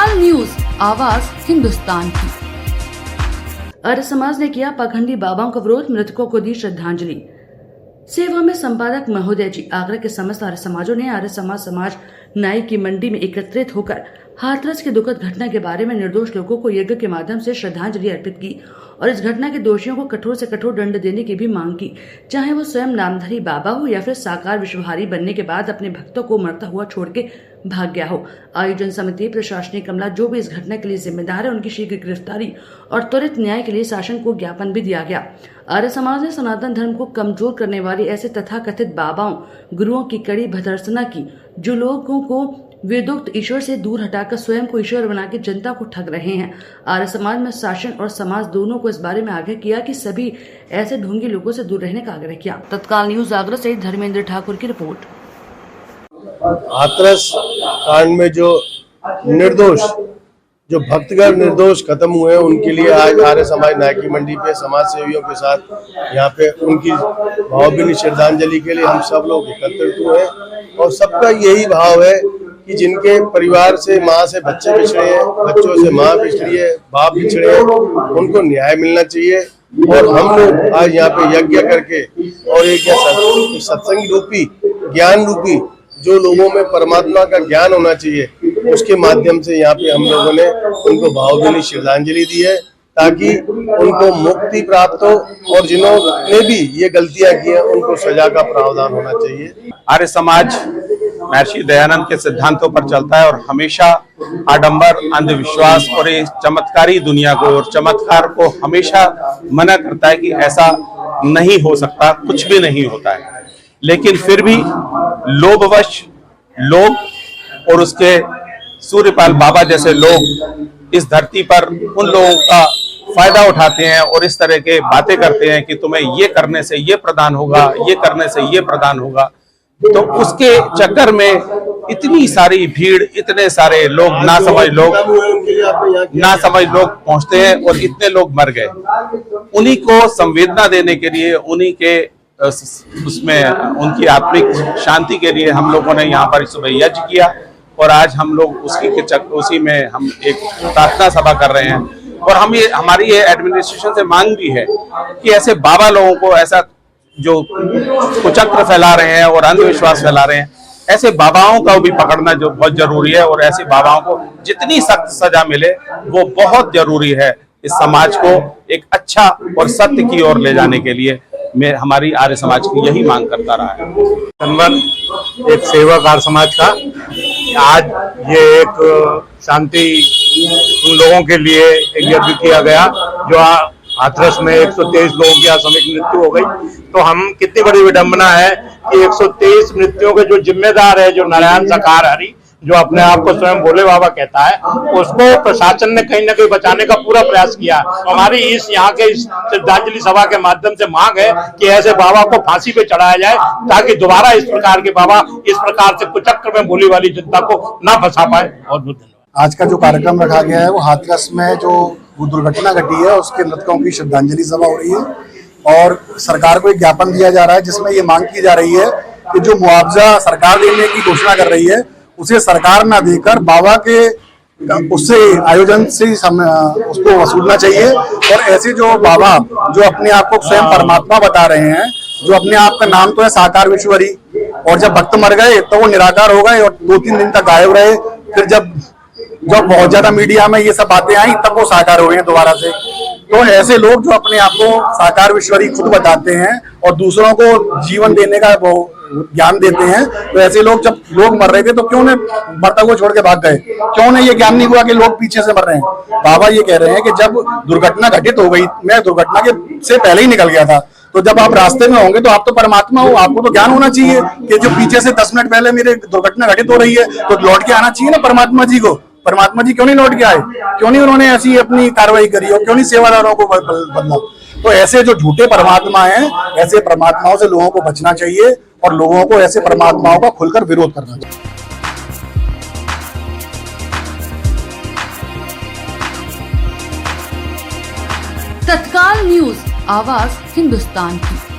तत्काल न्यूज, आवाज हिंदुस्तान की। आर्य समाज ने किया पाखंडी बाबाओं का विरोध, मृतकों को दी श्रद्धांजलि। सेवा में संपादक महोदय जी, आगरा के समस्त आर्य समाजों ने आर्य समाज नाई की मंडी में एकत्रित होकर हाथरस की दुखद घटना के बारे में निर्दोष लोगों को यज्ञ के माध्यम से श्रद्धांजलि अर्पित की और इस घटना के दोषियों को कठोर से कठोर दंड देने की भी मांग की, चाहे वो स्वयं नामधारी बाबा हो या फिर साकार विश्वहारी बनने के बाद अपने भक्तों को मरता हुआ छोड़ के भाग गया हो। आयोजन समिति, प्रशासनिक अमला जो भी इस घटना के लिए जिम्मेदार है, उनकी शीघ्र गिरफ्तारी और त्वरित न्याय के लिए शासन को ज्ञापन भी दिया गया। आर्य समाज ने सनातन धर्म को कमजोर करने वाले ऐसे तथाकथित बाबाओं, गुरुओं की कड़ी भर्त्सना की, जो लोगों को वेदोक्त ईश्वर से दूर हटाकर स्वयं को ईश्वर बना के जनता को ठग रहे हैं। आर्य समाज में शासन और समाज दोनों को इस बारे में आग्रह किया कि सभी ऐसे ढोंगी लोगों से दूर रहने का आग्रह किया। तत्काल न्यूज आगरा से धर्मेंद्र ठाकुर की रिपोर्ट। हाथरस कांड में जो भक्तगण निर्दोष खत्म हुए हैं, उनके लिए आज आर्य समाज नाई की मंडी पे समाज सेवियों के साथ यहाँ पे उनकी भावभीनी श्रद्धांजलि के लिए हम सब लोग एकत्रित हुए हैं। और सबका यही भाव है कि जिनके परिवार से माँ से बच्चे बिछड़े हैं, बच्चों से माँ बिछड़ी है, बाप बिछड़े हैं, उनको न्याय मिलना चाहिए। और हम लोग आज यहाँ पे यज्ञ करके और एक सत्संग रूपी, ज्ञान रूपी, जो लोगों में परमात्मा का ज्ञान होना चाहिए, उसके माध्यम से यहाँ पे हम लोगों ने उनको भावभीनी श्रद्धांजलि दी है, ताकि उनको मुक्ति प्राप्त हो और जिन्होंने भी ये गलतियां की हैं उनको सजा का प्रावधान होना चाहिए। आर्य समाज महर्षि दयानंद के सिद्धांतों पर चलता है और हमेशा आडंबर, अंधविश्वास और इस चमत्कारी दुनिया को और चमत्कार को हमेशा मना करता है कि ऐसा नहीं हो सकता, कुछ भी नहीं होता है। लेकिन फिर भी लोभवश लोग और उसके सूर्यपाल बाबा जैसे लोग इस धरती पर उन लोगों का फायदा उठाते हैं और इस तरह के बातें करते हैं कि तुम्हें ये करने से ये प्रदान होगा, ये करने से ये प्रदान होगा। तो उसके चक्कर में इतनी सारी भीड़, इतने सारे लोग नासमझ लोग पहुंचते हैं और इतने लोग मर गए। उन्हीं को संवेदना देने के लिए, उन्हीं के उसमें उनकी आत्मिक शांति के लिए हम लोगों ने यहाँ पर सुबह यज्ञ किया और आज हम लोग उसी में हम एक प्रार्थना सभा कर रहे हैं। और हमारी ये एडमिनिस्ट्रेशन से मांग भी है कि ऐसे बाबा लोगों को, ऐसा जो कुचक्र फैला रहे हैं और अंधविश्वास फैला रहे हैं, ऐसे बाबाओं का भी पकड़ना जो बहुत जरूरी है और ऐसे बाबाओं को जितनी सख्त सजा मिले वो बहुत जरूरी है इस समाज को एक अच्छा और सत्य की ओर ले जाने के लिए। मैं हमारी आर्य समाज की यही मांग करता रहा है। जनवर एक सेवक आर्य समाज का आज ये एक शांति उन लोगों के लिए एक यज्ञ किया गया जो हाथरस में 123 लोगों की आकस्मिक मृत्यु हो गई। तो हम कितनी बड़ी विडंबना है कि 123 मृत्युओं के जो जिम्मेदार है, जो नारायण साकार हरि, जो अपने आप को स्वयं भोले बाबा कहता है, उसको प्रशासन ने कहीं ना कहीं बचाने का पूरा प्रयास किया। हमारी यहाँ के इस श्रद्धांजलि सभा के माध्यम से मांग है कि ऐसे बाबा को फांसी पे चढ़ाया जाए, ताकि दोबारा इस प्रकार के बाबा इस प्रकार से कुचक्र में भोली वाली जनता को ना फंसा पाए। और आज का जो कार्यक्रम रखा गया है वो हाथरस में जो दुर्घटना घटी है उसके मृतकों की श्रद्धांजलि सभा हो रही है और सरकार को एक ज्ञापन दिया जा रहा है जिसमें ये मांग की जा रही है कि जो मुआवजा सरकार देने की घोषणा कर रही है उसे सरकार ना देकर बाबा के उससे आयोजन से उसको वसूलना चाहिए। और ऐसे जो बाबा जो अपने आप को स्वयं परमात्मा बता रहे हैं, जो अपने आप का नाम तो है साकार विश्वहरी, और जब भक्त मर गए तो वो निराकार हो गए और 2-3 दिन तक गायब रहे। फिर जब बहुत ज्यादा मीडिया में ये सब बातें आई तब वो साकार हो गए दोबारा से। तो ऐसे लोग जो अपने आप को साकार विश्वहरी खुद बताते हैं और दूसरों को जीवन देने का वो ज्ञान देते हैं, तो ऐसे लोग जब लोग मर रहे थे तो क्यों ने मरता हुआ छोड़ के भाग गए? क्यों ने ये ज्ञान नहीं हुआ कि लोग पीछे से मर रहे हैं? बाबा ये कह रहे हैं कि जब दुर्घटना घटित हो गई, मैं दुर्घटना के से पहले ही निकल गया था, तो जब आप रास्ते में होंगे तो आप तो परमात्मा हो, आपको तो ज्ञान होना चाहिए कि जो पीछे से 10 मिनट पहले मेरे दुर्घटना घटित हो रही है तो लौट के आना चाहिए ना परमात्मा जी को। परमात्मा जी क्यों नहीं लौट के आए? क्यों नहीं उन्होंने ऐसी अपनी कार्रवाई करी और क्यों नहीं सेवादारों को बदला? तो ऐसे जो झूठे परमात्मा हैं, ऐसे परमात्माओं से लोगों को बचना चाहिए और लोगों को ऐसे परमात्माओं का खुलकर विरोध करना चाहिए। तत्काल न्यूज, आवाज हिंदुस्तान की।